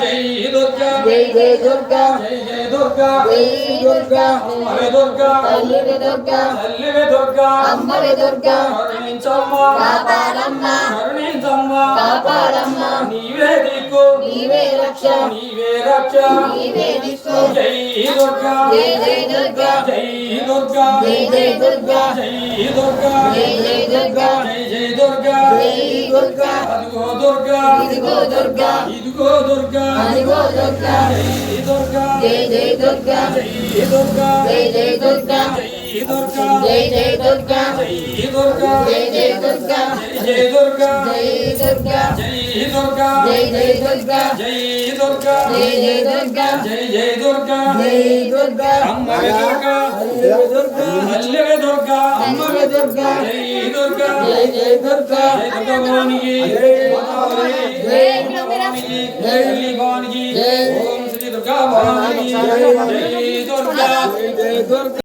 జై దుర్గా జై జై దుర్గా జై జై దుర్గా జై దుర్గా అమ్మవే దుర్గా తల్లివి దుర్గా తల్లివే దుర్గా అమ్మవి దుర్గా కరుణించమ్మా కాపాడమ్మా కరుణించమ్మా కాపాడమ్మా నీవే దిక్కు నీవే రక్ష నీవే రక్ష నీవే దిక్కు జై దుర్గా జై జై దుర్గా జై దుర్గా జై జై దుర్గా జై దుర్గా జై జై దుర్గా జై జై దుర్గా జై దుర్గా అదిగో దుర్గా ఇదిగో దుర్గా ఇదిగో దుర్గా అదిగో దుర్గా జై దుర్గా జై జై దుర్గా జై దుర్గా జై జై దుర్గా జై దుర్గా జై జై దుర్గా జై దుర్గా జై జై దుర్గా జై దుర్గా జై దుర్గా జై దుర్గా జై జై దుర్గా జై దుర్గా జై జై దుర్గా జై జై దుర్గా జై దుర్గా అమ్మవే దుర్గా తల్లివి దుర్గా తల్లివే దుర్గా అమ్మవి దుర్గా జై దుర్గా జై జై దుర్గా జై దుర్గా భవానికి జై జై భవానికి జై భవానికి జై ఓం శ్రీ దుర్గా భవానికి జై దుర్గా జై దుర్గా